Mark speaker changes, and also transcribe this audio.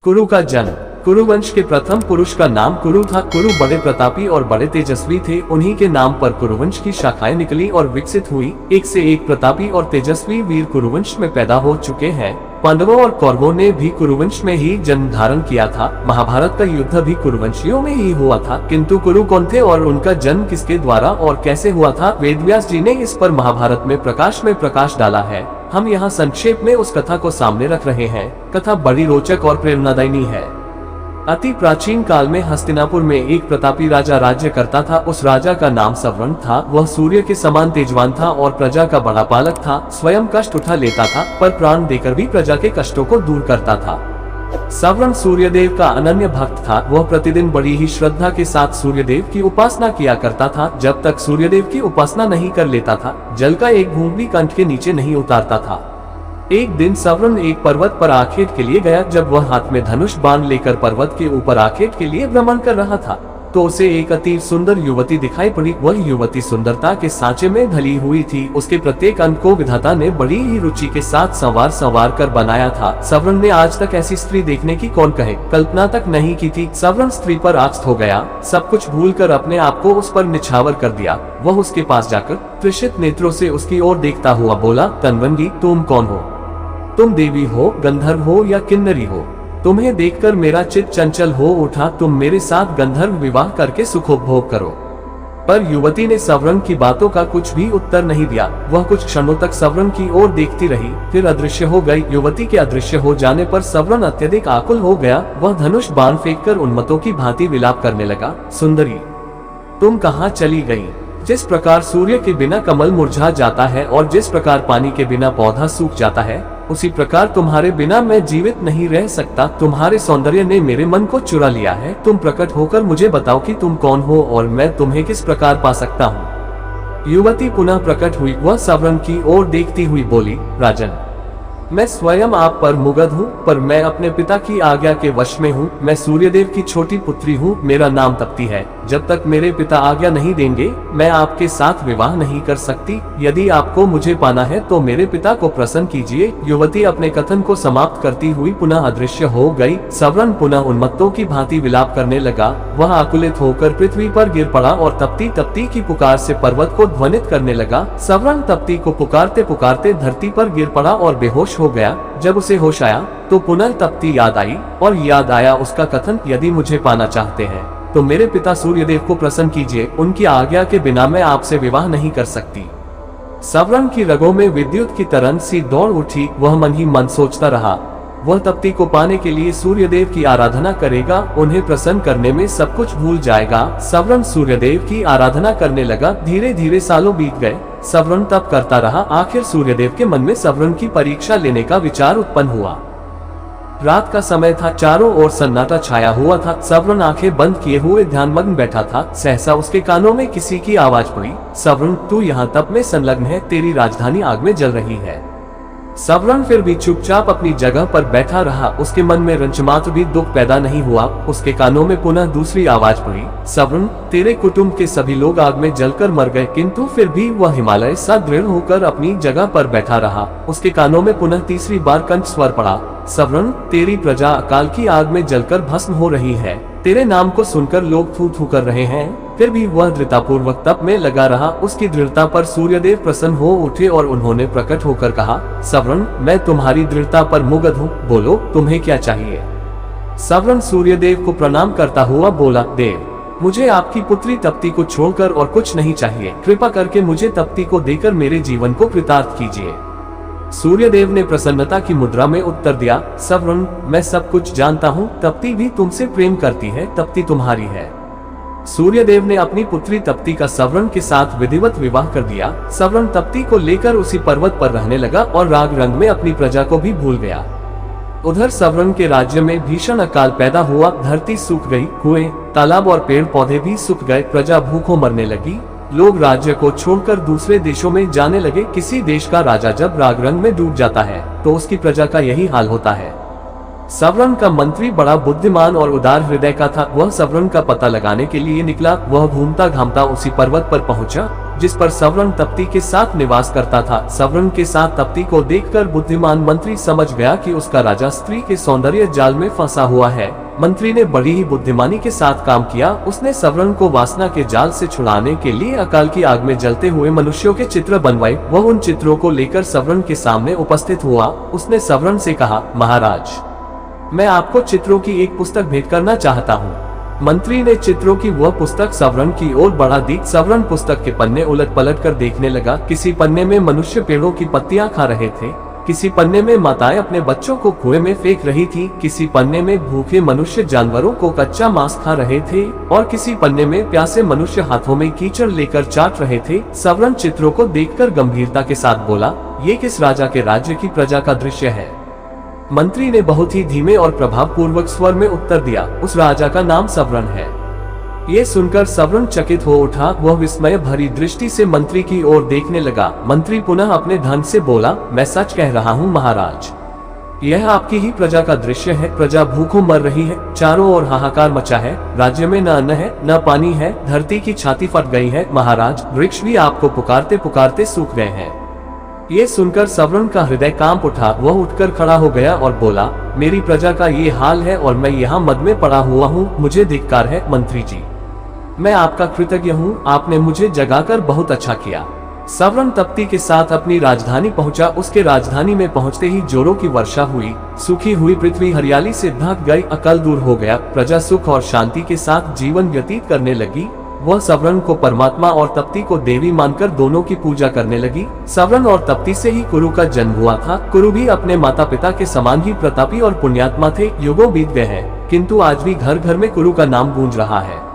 Speaker 1: कुरु का जन्म। कुरुवंश के प्रथम पुरुष का नाम कुरु था। कुरु बड़े प्रतापी और बड़े तेजस्वी थे। उन्हीं के नाम पर कुरुवंश की शाखाएं निकली और विकसित हुई। एक से एक प्रतापी और तेजस्वी वीर कुरुवंश में पैदा हो चुके हैं। पांडवों और कौरवों ने भी कुरुवंश में ही जन्म धारण किया था। महाभारत का युद्ध भी कुरुवंशियों में ही हुआ था। किंतु कुरु कौन थे और उनका जन्म किसके द्वारा और कैसे हुआ था, वेदव्यास जी ने इस पर महाभारत में प्रकाश डाला है। हम यहाँ संक्षेप में उस कथा को सामने रख रहे हैं। कथा बड़ी रोचक और प्रेरणादायी है। अति प्राचीन काल में हस्तिनापुर में एक प्रतापी राजा राज्य करता था। उस राजा का नाम सवर्ण था। वह सूर्य के समान तेजवान था और प्रजा का बड़ा पालक था। स्वयं कष्ट उठा लेता था पर प्राण देकर भी प्रजा के कष्टों को दूर करता था। सवर्ण सूर्यदेव का अनन्य भक्त था। वह प्रतिदिन बड़ी ही श्रद्धा के साथ सूर्यदेव की उपासना किया करता था। जब तक सूर्यदेव की उपासना नहीं कर लेता था, जल का एक बूंद भी कंठ के नीचे नहीं उतारता था। एक दिन सवर्ण एक पर्वत पर आखेट के लिए गया। जब वह हाथ में धनुष बाण लेकर पर्वत के ऊपर आखेट के लिए भ्रमण कर रहा था तो उसे एक अति सुंदर युवती दिखाई पड़ी। वह युवती सुंदरता के सांचे में ढली हुई थी। उसके प्रत्येक अंग को विधाता ने बड़ी ही रुचि के साथ संवार कर बनाया था। सवर्ण ने आज तक ऐसी स्त्री देखने की कौन कहे कल्पना तक नहीं की थी। सवर्ण स्त्री पर आस्थ हो गया। सब कुछ भूलकर अपने आप को उस पर निछावर कर दिया। वह उसके पास जाकर त्रिषित नेत्रों से उसकी ओर देखता हुआ बोला, तन्वंगी, तुम कौन हो? तुम देवी हो, गंधर्व हो या किन्नरी हो? तुम्हें देखकर मेरा चित्त चंचल हो उठा। तुम मेरे साथ गंधर्व विवाह करके सुखोपभोग करो। पर युवती ने सवर्ण की बातों का कुछ भी उत्तर नहीं दिया। वह कुछ क्षणों तक सवर्ण की ओर देखती रही, फिर अदृश्य हो गई। युवती के अदृश्य हो जाने पर सवर्ण अत्यधिक आकुल हो गया। वह धनुष बाण फेंककर उन्मत्तों की भांति विलाप करने लगा, सुंदरी, तुम कहाँ चली गई? जिस प्रकार सूर्य के बिना कमल मुरझा जाता है और जिस प्रकार पानी के बिना पौधा सूख जाता है, उसी प्रकार तुम्हारे बिना मैं जीवित नहीं रह सकता। तुम्हारे सौंदर्य ने मेरे मन को चुरा लिया है। तुम प्रकट होकर मुझे बताओ कि तुम कौन हो और मैं तुम्हें किस प्रकार पा सकता हूँ। युवती पुनः प्रकट हुई। वह सवर्ण की ओर देखती हुई बोली, राजन, मैं स्वयं आप पर मुग्ध हूँ, पर मैं अपने पिता की आज्ञा के वश में हूँ। मैं सूर्यदेव की छोटी पुत्री हूँ। मेरा नाम तप्ती है। जब तक मेरे पिता आज्ञा नहीं देंगे, मैं आपके साथ विवाह नहीं कर सकती। यदि आपको मुझे पाना है तो मेरे पिता को प्रसन्न कीजिए। युवती अपने कथन को समाप्त करती हुई पुनः अदृश्य हो गई। सवर्ण पुनः उन्मत्तों की भांति विलाप करने लगा। वह आकुलित होकर पृथ्वी पर गिर पड़ा और तप्ती तप्ती की पुकार से पर्वत को ध्वनित करने लगा। सवर्ण तप्ती को पुकारते पुकारते धरती पर गिर पड़ा और बेहोश हो गया। जब उसे होश आया तो पुनः तप्ती याद आई और याद आया उसका कथन, यदि मुझे पाना चाहते हैं तो मेरे पिता सूर्यदेव को प्रसन्न कीजिए। उनकी आज्ञा के बिना मैं आपसे विवाह नहीं कर सकती। सवर्ण की रगों में विद्युत की तरंग सी दौड़ उठी। वह मन ही मन सोचता रहा, वह तप्ती को पाने के लिए सूर्यदेव की आराधना करेगा। उन्हें प्रसन्न करने में सब कुछ भूल जाएगा। सवर्ण सूर्यदेव की आराधना करने लगा। धीरे धीरे सालों बीत गए। सवर्ण तप करता रहा। आखिर सूर्यदेव के मन में सवर्ण की परीक्षा लेने का विचार उत्पन्न हुआ। रात का समय था। चारों ओर सन्नाटा छाया हुआ था। सवर्ण आंखें बंद किए हुए ध्यानमग्न बैठा था। सहसा उसके कानों में किसी की आवाज पड़ी, सवर्ण, तू यहाँ तप में संलग्न है। तेरी राजधानी आग में जल रही है। सवर्ण फिर भी चुपचाप अपनी जगह पर बैठा रहा। उसके मन में रंचमात्र भी दुख पैदा नहीं हुआ। उसके कानों में पुनः दूसरी आवाज पड़ी, सवर्ण, तेरे कुटुंब के सभी लोग आग में जलकर मर गए। किंतु फिर भी वह हिमालय सा दृढ़ होकर अपनी जगह पर बैठा रहा। उसके कानों में पुनः तीसरी बार कंठ स्वर पड़ा, सवर्ण, तेरी प्रजा अकाल की आग में जलकर भस्म हो रही है। तेरे नाम को सुनकर लोग थू थू कर रहे हैं। फिर भी वह दृढ़तापूर्वक तप में लगा रहा। उसकी दृढ़ता पर सूर्यदेव प्रसन्न हो उठे और उन्होंने प्रकट होकर कहा, सवर्ण, मैं तुम्हारी दृढ़ता पर मुग्ध हूँ। बोलो, तुम्हें क्या चाहिए? सवर्ण सूर्यदेव को प्रणाम करता हुआ बोला, देव, मुझे आपकी पुत्री तप्ती को छोड़कर और कुछ नहीं चाहिए। कृपा करके मुझे तप्ती को देकर मेरे जीवन को कृतार्थ कीजिए। सूर्यदेव ने प्रसन्नता की मुद्रा में उत्तर दिया, सवर्ण, मैं सब कुछ जानता हूँ। तप्ती भी तुमसे प्रेम करती है। तप्ती तुम्हारी है। सूर्यदेव ने अपनी पुत्री तप्ती का सवर्ण के साथ विधिवत विवाह कर दिया। सवर्ण तप्ती को लेकर उसी पर्वत पर रहने लगा और राग रंग में अपनी प्रजा को भी भूल गया। उधर सवर्ण के राज्य में भीषण अकाल पैदा हुआ। धरती सूख गई। कुएं, तालाब और पेड़ पौधे भी सूख गए। प्रजा भूखों मरने लगी। लोग राज्य को छोड़कर दूसरे देशों में जाने लगे। किसी देश का राजा जब राग रंग में डूब जाता है तो उसकी प्रजा का यही हाल होता है। सवर्ण का मंत्री बड़ा बुद्धिमान और उदार हृदय का था। वह सवर्ण का पता लगाने के लिए निकला। वह घूमता घामता उसी पर्वत पर पहुंचा जिस पर सवर्ण तप्ती के साथ निवास करता था। सवर्ण के साथ तप्ती को देखकर बुद्धिमान मंत्री समझ गया कि उसका राजा स्त्री के सौंदर्य जाल में फंसा हुआ है। मंत्री ने बड़ी ही बुद्धिमानी के साथ काम किया। उसने सवर्ण को वासना के जाल से छुड़ाने के लिए अकाल की आग में जलते हुए मनुष्यों के चित्र बनवाए। वह उन चित्रों को लेकर सवर्ण के सामने उपस्थित हुआ। उसने सवर्ण से कहा, महाराज, मैं आपको चित्रों की एक पुस्तक भेंट करना चाहता हूँ। मंत्री ने चित्रों की वह पुस्तक सवर्ण की ओर बढ़ा दी। सवर्ण पुस्तक के पन्ने उलट पलट कर देखने लगा। किसी पन्ने में मनुष्य पेड़ों की पत्तियां खा रहे थे, किसी पन्ने में माताएं अपने बच्चों को कुएं में फेंक रही थी, किसी पन्ने में भूखे मनुष्य जानवरों को कच्चा मांस खा रहे थे और किसी पन्ने में प्यासे मनुष्य हाथों में कीचड़ लेकर चाट रहे थे। सवर्ण चित्रों को देखकर गंभीरता के साथ बोला, ये किस राजा के राज्य की प्रजा का दृश्य है? मंत्री ने बहुत ही धीमे और प्रभावपूर्वक स्वर में उत्तर दिया, उस राजा का नाम सवर्ण है। ये सुनकर सवर्ण चकित हो उठा। वह विस्मय भरी दृष्टि से मंत्री की ओर देखने लगा। मंत्री पुनः अपने ढंग से बोला, मैं सच कह रहा हूँ महाराज, यह आपकी ही प्रजा का दृश्य है। प्रजा भूखों मर रही है, चारों ओर हाहाकार मचा है, राज्य में न अन्न है न पानी है, धरती की छाती फट गई है। महाराज, वृक्ष भी आपको पुकारते पुकारते सूख गए हैं। ये सुनकर सवर्ण का हृदय कांप उठा। वह उठकर खड़ा हो गया और बोला, मेरी प्रजा का ये हाल है और मैं यहाँ मद में पड़ा हुआ हूँ। मुझे धिक्कार है मंत्री जी, मैं आपका कृतज्ञ हूँ, आपने मुझे जगाकर बहुत अच्छा किया। सवर्ण तप्ती के साथ अपनी राजधानी पहुंचा। उसके राजधानी में पहुंचते ही जोरों की वर्षा हुई। सूखी हुई पृथ्वी हरियाली से ढक गई। अकाल दूर हो गया। प्रजा सुख और शांति के साथ जीवन व्यतीत करने लगी। वह सवर्ण को परमात्मा और तप्ती को देवी मानकर दोनों की पूजा करने लगी। सवर्ण और तप्ती से ही कुरु का जन्म हुआ था। कुरु भी अपने माता पिता के समान ही प्रतापी और पुण्यात्मा थे। युगों बीत गए हैं, किंतु आज भी घर घर में कुरु का नाम गूंज रहा है।